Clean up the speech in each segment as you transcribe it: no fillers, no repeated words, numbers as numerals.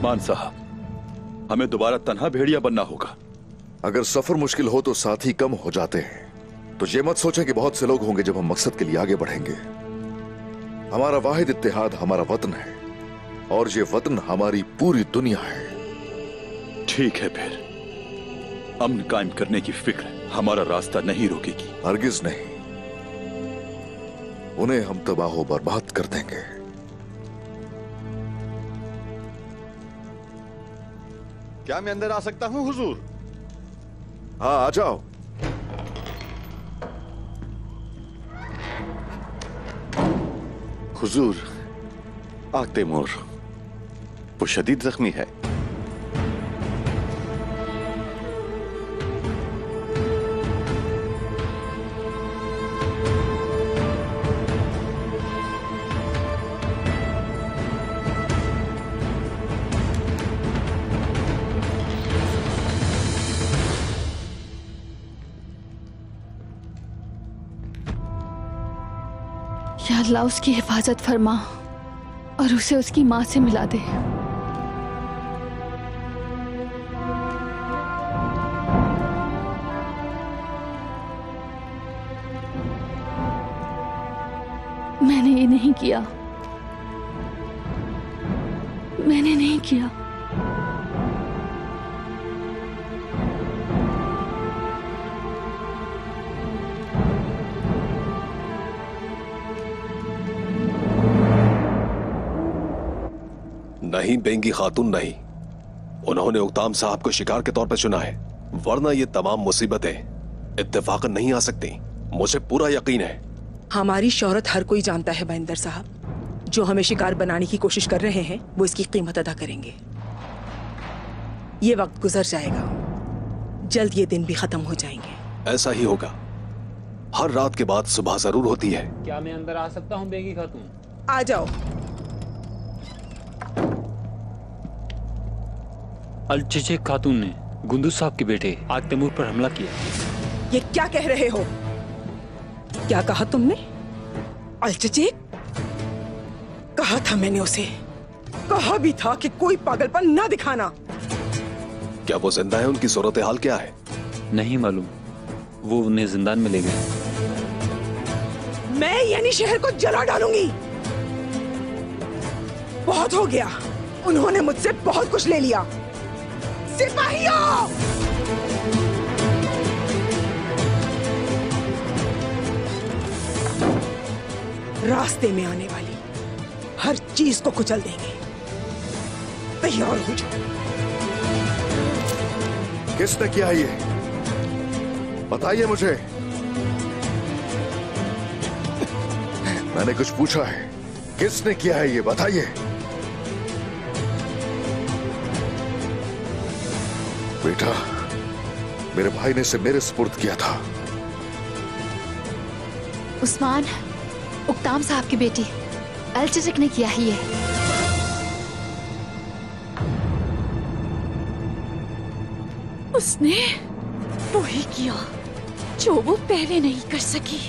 उस्मान साहब, हमें दोबारा तन्हा भेड़िया बनना होगा। अगर सफर मुश्किल हो तो साथी कम हो जाते हैं। तो ये मत सोचें कि बहुत से लोग होंगे जब हम मकसद के लिए आगे बढ़ेंगे। हमारा वाहिद इत्तेहाद हमारा वतन है, और ये वतन हमारी पूरी दुनिया है। ठीक है, फिर अमन कायम करने की फिक्र हमारा रास्ता नहीं रोकेगी। हरगिज नहीं, उन्हें हम तबाह बर्बाद कर देंगे। क्या मैं अंदर आ सकता हूं हुजूर? हाँ, आ जाओ। हुजूर, आग तैमूर वो शदीद जख्मी है। या अल्लाह उसकी हिफाजत फरमा और उसे उसकी माँ से मिला दे। मैंने ये नहीं किया, मैंने नहीं किया। नहीं बेंगी खातून, नहीं। उन्होंने उक्ताम साहब को शिकार के तौर पर चुना है, वरना ये तमाम मुसीबतें इत्तेफाकन नहीं आ सकती। मुझे पूरा यकीन है। हमारी शोहरत हर कोई जानता है महेंद्र साहब। जो हमें शिकार बनाने की कोशिश कर रहे हैं वो इसकी कीमत अदा करेंगे। ये वक्त गुजर जाएगा, जल्द ये दिन भी खत्म हो जाएंगे। ऐसा ही होगा। हर रात के बाद सुबह जरूर होती है। क्या मैं अंदर आ सकता हूँ बेगी खातून? आ जाओ। अल-चेचक खातून ने गुंदुज साहब के बेटे आग तैमूर पर हमला किया। ये क्या कह रहे हो? क्या कहा तुमने? अल-चेचक? कहा था मैंने उसे, कहा भी था कि कोई पागलपन ना दिखाना। क्या वो जिंदा है? उनकी सूरत हाल क्या है? नहीं मालूम, वो उन्हें जिंदान में ले गए। मैं यानी शहर को जला डालूंगी। बहुत हो गया, उन्होंने मुझसे बहुत कुछ ले लिया। सिपाहियों! रास्ते में आने वाली हर चीज को कुचल देंगे। तैयार हो जाओ। किसने किया ये? बताइए मुझे। मैंने कुछ पूछा है, किसने किया है ये बताइए। बेटा, मेरे भाई ने इसे मेरे सुपुर्द किया था। उस्मान, उक्ताम साहब की बेटी अल-चेचक ने किया है ये। उसने वही किया जो वो पहले नहीं कर सकी।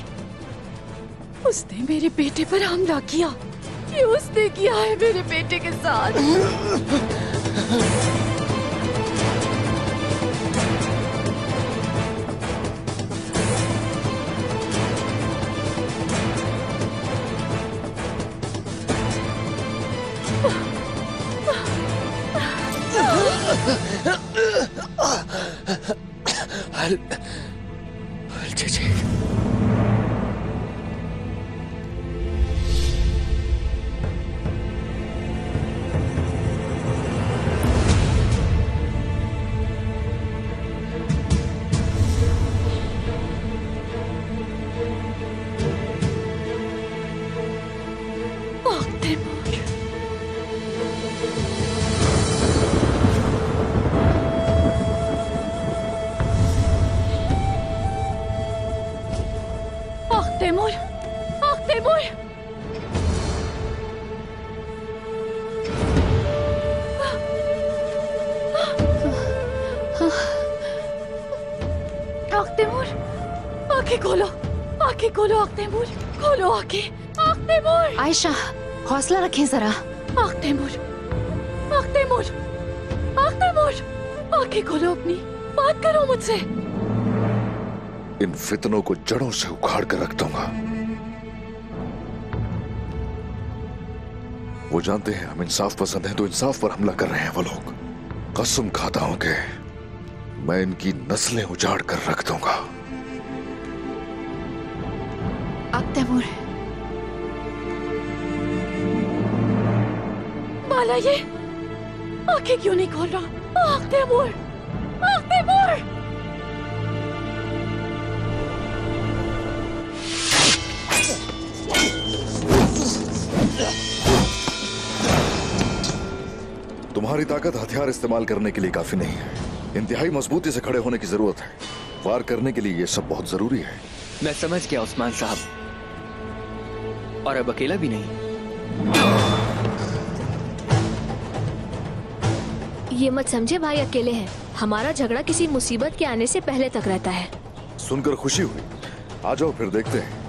उसने मेरे बेटे पर हमला किया। ये उसने किया है मेरे बेटे के साथ। तैमूर, तैमूर! तैमूर, आंखें खोलो, आंखें खोलो तैमूर, खोलो आंखें। तैमूर! आयशा, हौसला रखें जरा। तैमूर, तैमूर! तैमूर, तैमूर, आंखें खोलो अपनी, बात करो मुझसे। इन फितनों को जड़ों से उखाड़ कर रख दूंगा। वो जानते हैं हम इंसाफ पसंद हैं, तो इंसाफ पर हमला कर रहे हैं वो लोग। कसम खाता हूं कि मैं इनकी नस्लें उजाड़ कर रख दूंगा। तैमूर, बाला ये आंखें क्यों नहीं खोल रहा? तैमूर, तैमूर। तुम्हारी ताकत हथियार इस्तेमाल करने के लिए काफी नहीं है। इंतहाई मजबूती से खड़े होने की जरूरत है। वार करने के लिए ये सब बहुत जरूरी है। मैं समझ गया उस्मान साहब, और अब अकेला भी नहीं। ये मत समझे भाई अकेले हैं। हमारा झगड़ा किसी मुसीबत के आने से पहले तक रहता है। सुनकर खुशी हुई। आ जाओ फिर देखते हैं।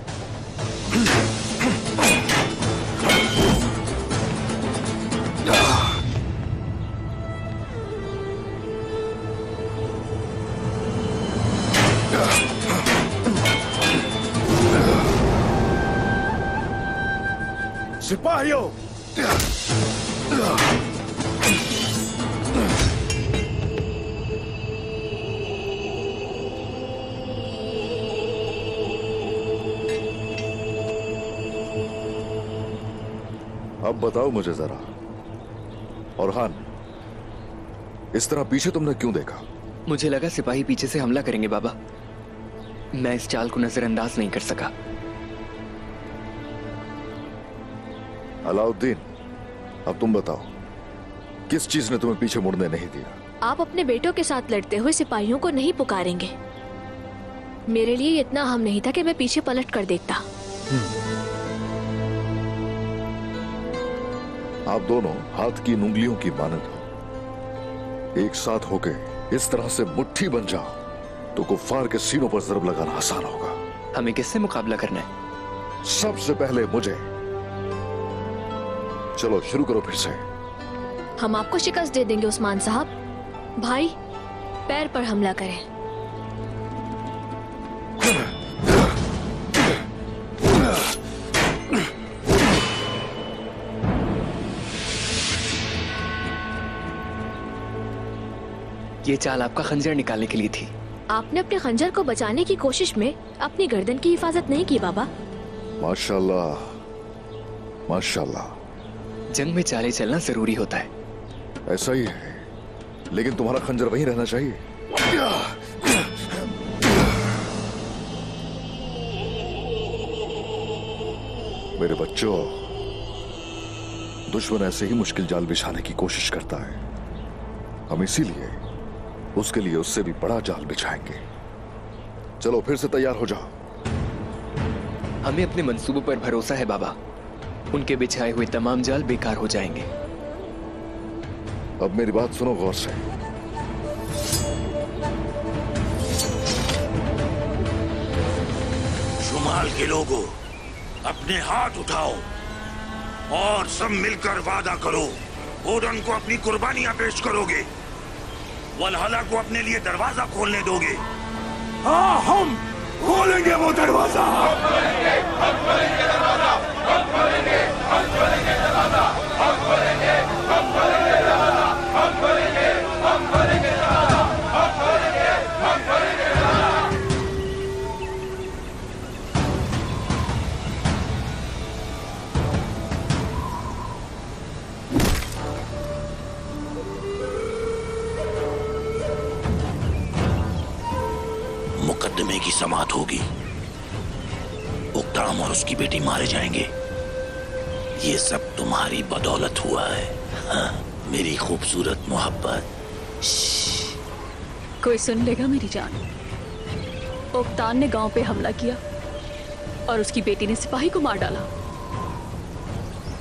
सिपाहियों, अब बताओ मुझे जरा, औरहान, इस तरह पीछे तुमने क्यों देखा? मुझे लगा सिपाही पीछे से हमला करेंगे बाबा। मैं इस चाल को नजरअंदाज नहीं कर सका। अलाउद्दीन, अब तुम बताओ, किस चीज ने तुम्हें पीछे मुड़ने नहीं दिया? आप अपने बेटों के साथ लड़ते हुए सिपाहियों को नहीं पुकारेंगे। मेरे लिए इतना अहम नहीं था कि मैं पीछे पलट कर देखता। आप दोनों हाथ की उंगलियों की मानद हो। एक साथ होके इस तरह से मुट्ठी बन जाओ तो कुफ्फार के सीनों पर जरब लगाना आसान होगा। हमें किससे मुकाबला करना है? सबसे पहले मुझे। चलो शुरू करो फिर से। हम आपको शिकस्त दे देंगे उस्मान साहब। भाई, पैर पर हमला करें। ये चाल आपका खंजर निकालने के लिए थी। आपने अपने खंजर को बचाने की कोशिश में अपनी गर्दन की हिफाजत नहीं की बाबा। माशाल्लाह, माशाल्लाह। जंग में चाले चलना जरूरी होता है। ऐसा ही है, लेकिन तुम्हारा खंजर वहीं रहना चाहिए। मेरे बच्चों, दुश्मन ऐसे ही मुश्किल जाल बिछाने की कोशिश करता है। हम इसीलिए उसके लिए उससे भी बड़ा जाल बिछाएंगे। चलो फिर से तैयार हो जाओ। हमें अपने मंसूबों पर भरोसा है बाबा। उनके बिछाए हुए तमाम जाल बेकार हो जाएंगे। अब मेरी बात सुनो गौर से। शुमाल के लोगों, अपने हाथ उठाओ और सब मिलकर वादा करो, ओडन को अपनी कुर्बानियां पेश करोगे, वलहला को अपने लिए दरवाजा खोलने दोगे। हाँ, हम खोलेंगे वो दरवाजा। मुकदमे की समाअत होगी। उक्ताम और उसकी बेटी मारे जाएंगे। ये सब तुम्हारी बदौलत हुआ है। हाँ, मेरी खूबसूरत मोहब्बत। कोई सुन लेगा मेरी जान? ओक्तान ने गांव पे हमला किया और उसकी बेटी ने सिपाही को मार डाला।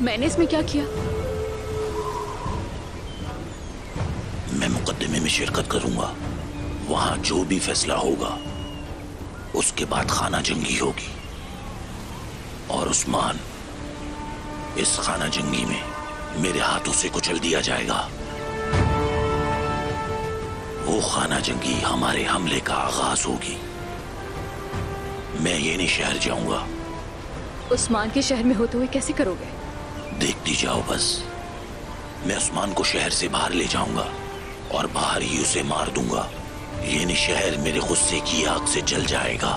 मैंने इसमें क्या किया? मैं मुकदमे में शिरकत करूंगा। वहां जो भी फैसला होगा उसके बाद खाना जंगी होगी, और उस्मान इस खाना जंगी में मेरे हाथों से कुचल दिया जाएगा। वो खाना जंगी हमारे हमले का आगाज होगी। मैं ये नहीं शहर जाऊंगा। उस्मान के शहर में होते हुए कैसे करोगे? देखती जाओ बस। मैं उस्मान को शहर से बाहर ले जाऊंगा और बाहर ही उसे मार दूंगा। ये नहीं शहर मेरे गुस्से की आग से जल जाएगा,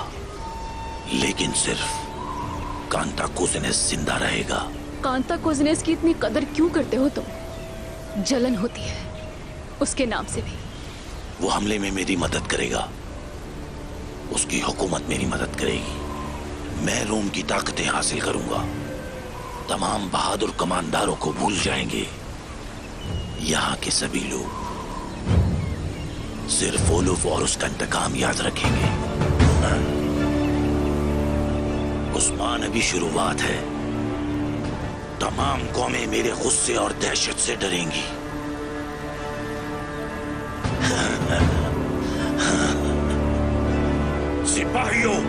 लेकिन सिर्फ कांता कोज़नेस जिंदा रहेगा। कांता कोज़नेस की इतनी कदर क्यों करते हो तुम? जलन होती है उसके नाम से भी। वो हमले में मेरी मदद करेगा, उसकी हुकूमत मेरी मदद करेगी। मैं रोम की ताकतें हासिल करूंगा। तमाम बहादुर कमांडरों को भूल जाएंगे। यहाँ के सभी लोग सिर्फ ओलुफ और उसका इंतकाम याद रखेंगे। उस्मान अभी शुरुआत है। तमाम कौमें मेरे गुस्से और दहशत से डरेंगी। सिपाहियों,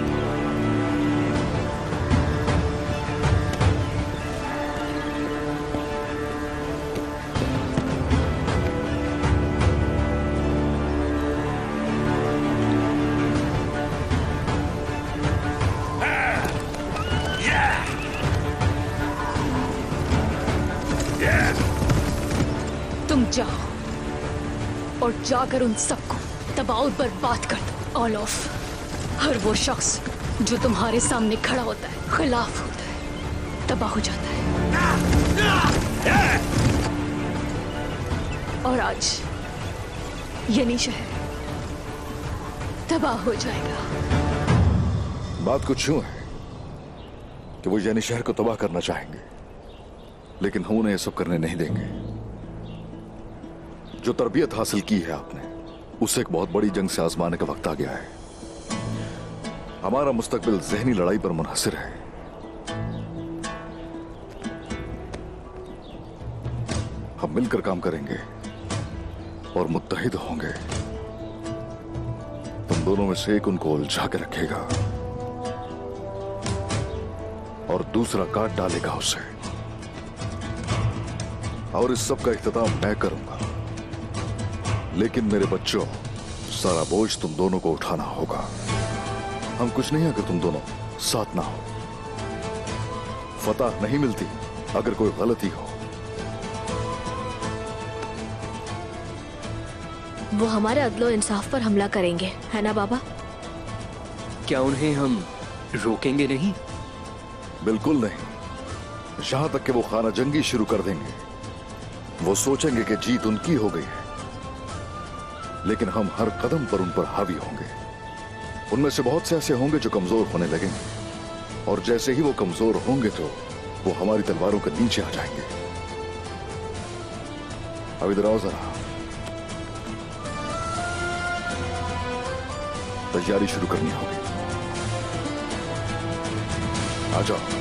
तुम जाओ और जाकर उन सबको तबाह बर्बाद कर दो। ऑल ऑफ हर वो शख्स जो तुम्हारे सामने खड़ा होता है, खिलाफ होता है, तबाह हो जाता है। और आज यनी शहर तबाह हो जाएगा। बात कुछ यूं है कि वो यानी शहर को तबाह करना चाहेंगे, लेकिन हम उन्हें ये सब करने नहीं देंगे। जो तरबियत हासिल की है आपने, उसे एक बहुत बड़ी जंग से आजमाने का वक्त आ गया है। हमारा मुस्तकबिल ज़हनी लड़ाई पर मुनहसिर है। हम मिलकर काम करेंगे और मुत्तहिद होंगे। तुम दोनों में से एक उनको उलझा के रखेगा और दूसरा काट डालेगा उसे, और इस सब का इख्तिताम मैं करूंगा। लेकिन मेरे बच्चों, सारा बोझ तुम दोनों को उठाना होगा। हम कुछ नहीं अगर तुम दोनों साथ ना हो। फतह नहीं मिलती अगर कोई गलती हो। वो हमारे अदलो इंसाफ पर हमला करेंगे, है ना बाबा? क्या उन्हें हम रोकेंगे नहीं? बिल्कुल नहीं। जहां तक कि वो खाना जंगी शुरू कर देंगे, वो सोचेंगे कि जीत उनकी हो गई है, लेकिन हम हर कदम पर उन पर हावी होंगे। उनमें से बहुत से ऐसे होंगे जो कमजोर होने लगेंगे, और जैसे ही वो कमजोर होंगे तो वो हमारी तलवारों के नीचे आ जाएंगे। अब इधर आओ जरा, तैयारी शुरू करनी होगी। आ जाओ।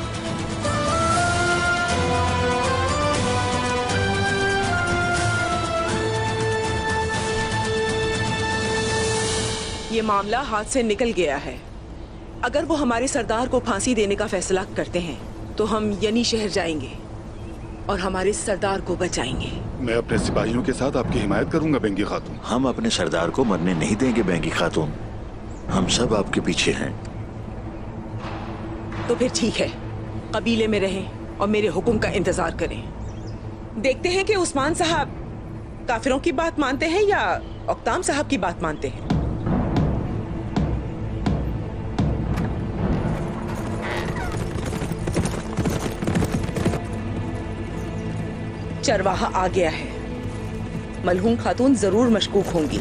ये मामला हाथ से निकल गया है। अगर वो हमारे सरदार को फांसी देने का फैसला करते हैं तो हम यनी शहर जाएंगे और हमारे सरदार को बचाएंगे। मैं अपने सिपाहियों के साथ आपकी हिमायत करूंगा बेंगी खातून। हम अपने सरदार को मरने नहीं देंगे बेंगी खातून। हम सब आपके पीछे हैं। तो फिर ठीक है, कबीले में रहें और मेरे हुक्म का इंतजार करें। देखते हैं कि उस्मान साहब काफिरों की बात मानते हैं या औकताम साहब की बात मानते हैं। चरवाहा आ गया है। मलहूम खातून जरूर मशकूक होंगी।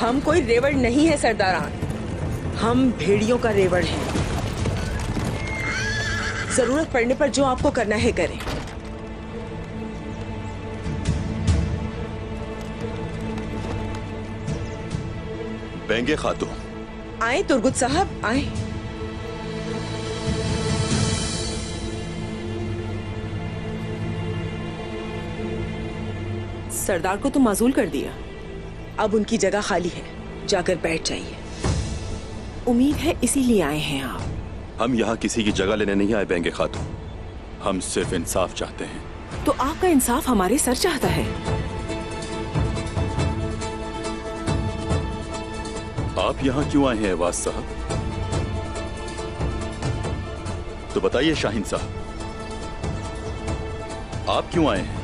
हम कोई रेवड़ नहीं है सरदारान, हम भेड़ियों का रेवड़ हैं। जरूरत पड़ने पर जो आपको करना है करें। बेंगे खातून। आए तुर्गुत साहब, आए। सरदार को तो माजूल कर दिया, अब उनकी जगह खाली है, जाकर बैठ जाइए। उम्मीद है इसीलिए आए हैं आप। हम यहाँ किसी की जगह लेने नहीं आए बेंगे खातून, हम सिर्फ इंसाफ चाहते हैं। तो आपका इंसाफ हमारे सर चाहता है। आप यहाँ क्यों आए हैं अवाज साहब? तो बताइए शाहीन साहब, आप क्यों आए हैं?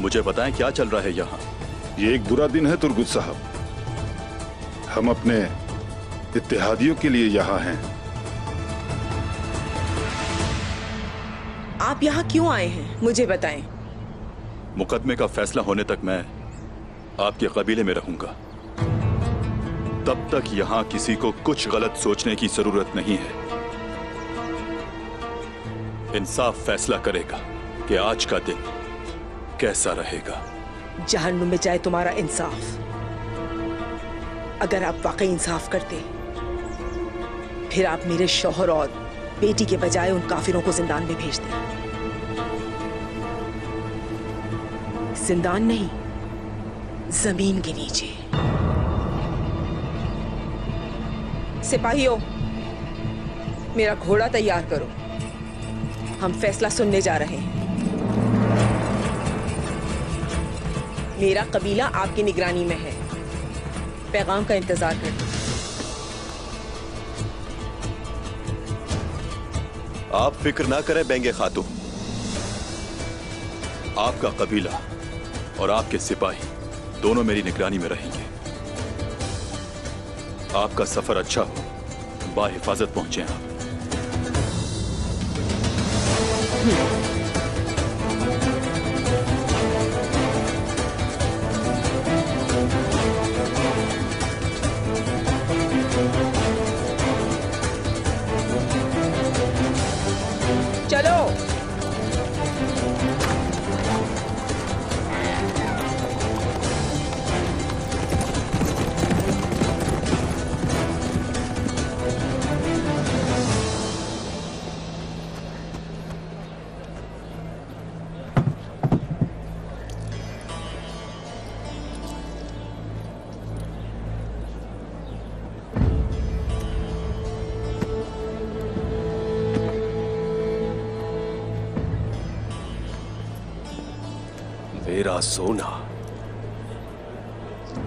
मुझे बताएं क्या चल रहा है यहाँ? ये एक बुरा दिन है तुर्गुत साहब। हम अपने इत्तेहादियों के लिए यहाँ हैं। आप यहाँ क्यों आए हैं, मुझे बताएं। मुकदमे का फैसला होने तक मैं आपके कबीले में रहूंगा। तब तक यहाँ किसी को कुछ गलत सोचने की जरूरत नहीं है। इंसाफ फैसला करेगा कि आज का दिन कैसा रहेगा। जहन्नुम में जाए तुम्हारा इंसाफ। अगर आप वाकई इंसाफ करते फिर आप मेरे शौहर और बेटी के बजाय उन काफिरों को जिंदान में भेज दें। जिंदान नहीं, जमीन के नीचे। सिपाहियों, मेरा घोड़ा तैयार करो, हम फैसला सुनने जा रहे हैं। मेरा कबीला आपकी निगरानी में है, पैगाम का इंतजार करें। आप फिक्र ना करें बेंगे खातून, आपका कबीला और आपके सिपाही दोनों मेरी निगरानी में रहेंगे। आपका सफर अच्छा हो, बाहिफाजत पहुंचे आप। चलो। मेरा सोना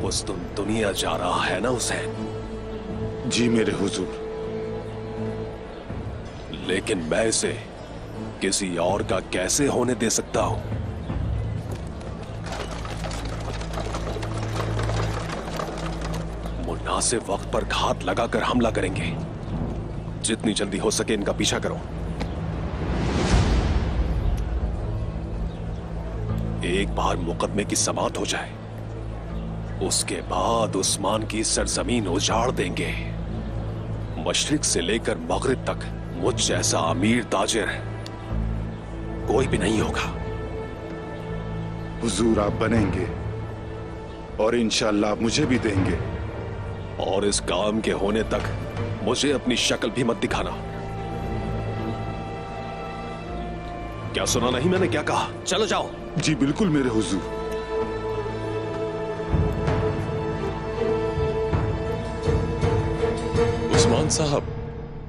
उस दुनिया जा रहा है ना हुसैन? जी मेरे हुजूर। लेकिन मैं इसे किसी और का कैसे होने दे सकता हूं? मुनासिब वक्त पर घात लगाकर हमला करेंगे। जितनी जल्दी हो सके इनका पीछा करो। एक बार मुकदमे की समाप्त हो जाए, उसके बाद उस्मान की सरजमीन उजाड़ देंगे। मशरिक से लेकर मगरिब तक मुझ जैसा अमीर ताजिर कोई भी नहीं होगा। हुजूर आप बनेंगे और इंशाअल्लाह आप मुझे भी देंगे। और इस काम के होने तक मुझे अपनी शक्ल भी मत दिखाना। क्या सुना नहीं मैंने क्या कहा? चलो जाओ। जी बिल्कुल मेरे हुजूर। उस्मान साहब,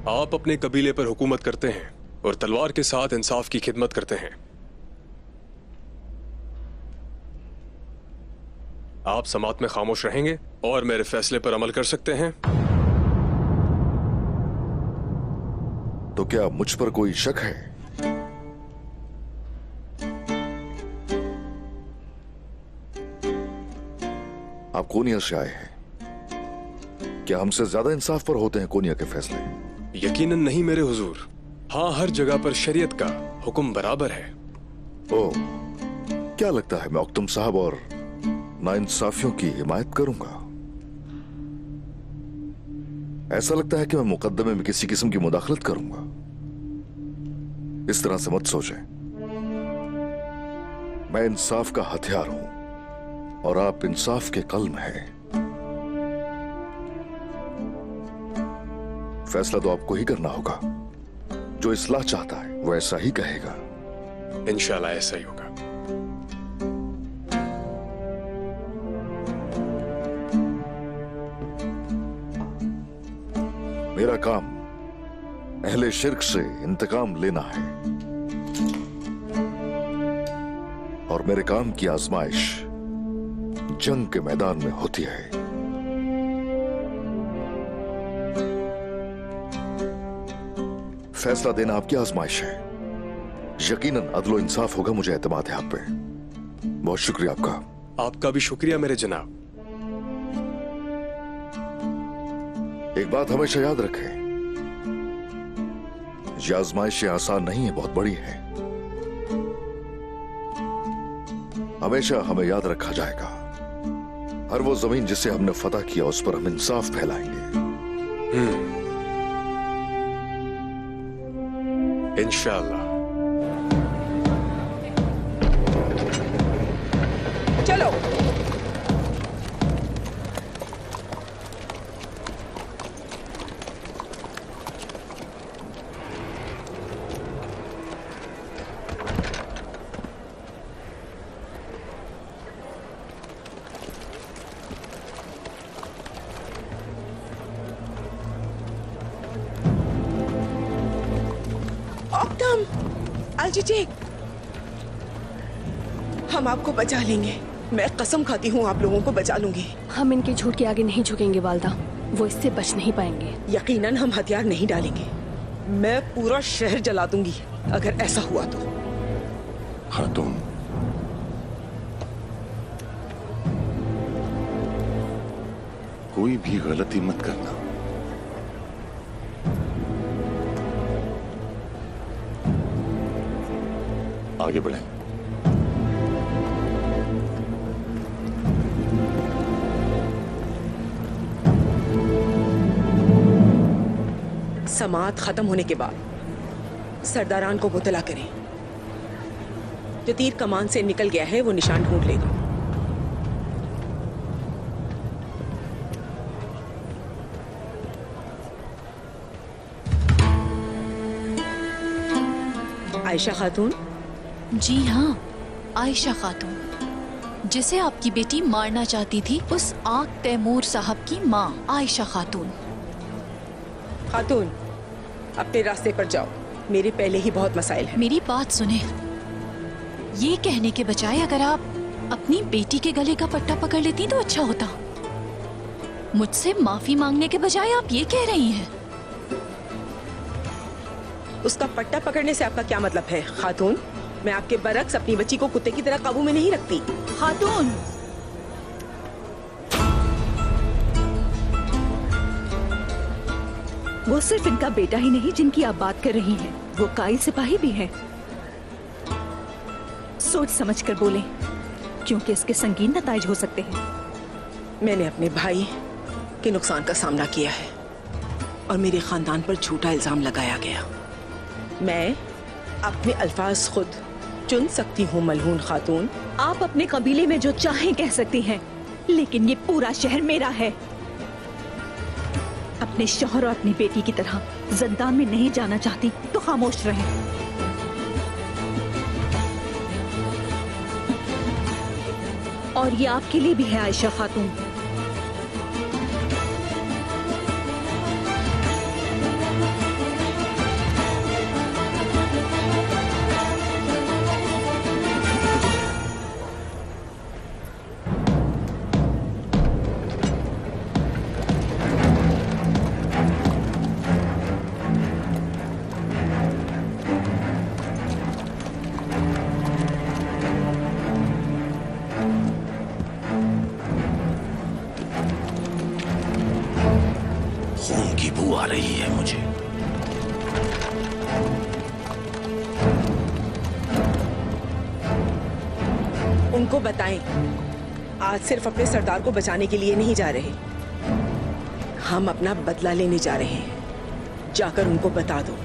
आप अपने कबीले पर हुकूमत करते हैं और तलवार के साथ इंसाफ की खिदमत करते हैं। आप समात में खामोश रहेंगे और मेरे फैसले पर अमल कर सकते हैं। तो क्या मुझ पर कोई शक है? आप कोनिया से आए हैं, क्या हमसे ज्यादा इंसाफ पर होते हैं कोनिया के फैसले? यकीनन नहीं मेरे हुजूर। हाँ, हर जगह पर शरीयत का हुक्म बराबर है। ओह, क्या लगता है मैं उक्तम साहब और नाइंसाफियों की हिमायत करूंगा? ऐसा लगता है कि मैं मुकदमे में किसी किस्म की मुदाखलत करूंगा। इस तरह से मत सोचें। मैं इंसाफ का हथियार हूं और आप इंसाफ के कल्म हैं। फैसला तो आपको ही करना होगा। जो इस्लाह चाहता है वो ऐसा ही कहेगा। इंशाल्लाह ऐसा ही होगा। मेरा काम अहले शिर्क से इंतकाम लेना है और मेरे काम की आजमाइश जंग के मैदान में होती है। फैसला देना आपकी आजमाइश है। यकीनन अदलो इंसाफ होगा, मुझे एतमाद है आप पे। बहुत शुक्रिया आपका। आपका भी शुक्रिया मेरे जनाब। एक बात हमेशा याद रखें, ये आजमाइश आसान नहीं है, बहुत बड़ी है। हमेशा हमें याद रखा जाएगा, हर वो जमीन जिसे हमने फतह किया उस पर हम इंसाफ फैलाएंगे। इंशाअल्लाह। चलो। हम आपको बचा लेंगे, मैं कसम खाती हूँ आप लोगों को बचा लूंगी। हम इनके झूठ के आगे नहीं झुकेंगे वालदा, वो इससे बच नहीं पाएंगे। यकीनन हम हथियार नहीं डालेंगे, मैं पूरा शहर जला दूंगी अगर ऐसा हुआ तो। खातून, कोई भी गलती मत करना। आगे बढ़े। समाअत खत्म होने के बाद सरदारान को मुतला करें। जो तीर कमान से निकल गया है वो निशान ढूंढ लेगा। आयशा खातून? जी हाँ, आयशा खातून, जिसे आपकी बेटी मारना चाहती थी, उस आंख तैमूर साहब की माँ आयशा खातून। खातून, अपने रास्ते पर जाओ, मेरे पहले ही बहुत मसाइल हैं। मेरी बात सुने, ये कहने के बजाय अगर आप अपनी बेटी के गले का पट्टा पकड़ लेती तो अच्छा होता। मुझसे माफी मांगने के बजाय आप ये कह रही हैं। उसका पट्टा पकड़ने से आपका क्या मतलब है खातून? मैं आपके बरक्स अपनी बच्ची को कुत्ते की तरह काबू में नहीं रखती। खातून, वो सिर्फ इनका बेटा ही नहीं जिनकी आप बात कर रही हैं, वो कायल सिपाही भी हैं। सोच समझ कर बोलें, क्योंकि इसके संगीन नताइज हो सकते हैं। मैंने अपने भाई के नुकसान का सामना किया है और मेरे खानदान पर झूठा इल्जाम लगाया गया। मैं अपने अल्फाज खुद चुन सकती हूँ मलहून खातून। आप अपने कबीले में जो चाहें कह सकती हैं, लेकिन ये पूरा शहर मेरा है। अपने शौहर और अपनी बेटी की तरह जिंदान में नहीं जाना चाहती तो खामोश रहें। और ये आपके लिए भी है आयशा खातून। खून की बू आ रही है मुझे। उनको बताएं, आज सिर्फ अपने सरदार को बचाने के लिए नहीं जा रहे, हम अपना बदला लेने जा रहे हैं। जाकर उनको बता दो।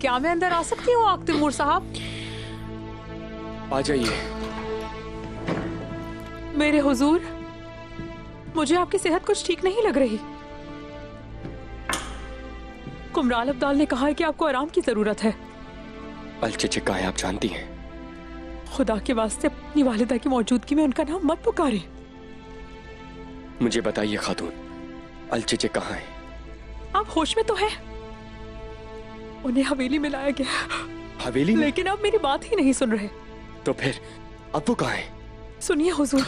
क्या मैं अंदर आ सकती हूँ आक तैमूर साहब? आ जाइए। मेरे हुजूर, मुझे आपकी सेहत कुछ ठीक नहीं लग रही। कुमराल अब्दाल ने कहा है कि आपको आराम की जरूरत है। अलचेचे कहा है, आप जानती हैं। खुदा के वास्ते अपनी वालिदा की मौजूदगी में उनका नाम मत पुकारे। मुझे बताइए खातून, अलचेचे कहाँ है? आप होश में तो है? उन्हें हवेली में लाया गया। हवेली में? लेकिन आप मेरी बात ही नहीं सुन रहे। तो फिर अब वो कहाँ है? सुनिए हुजूर,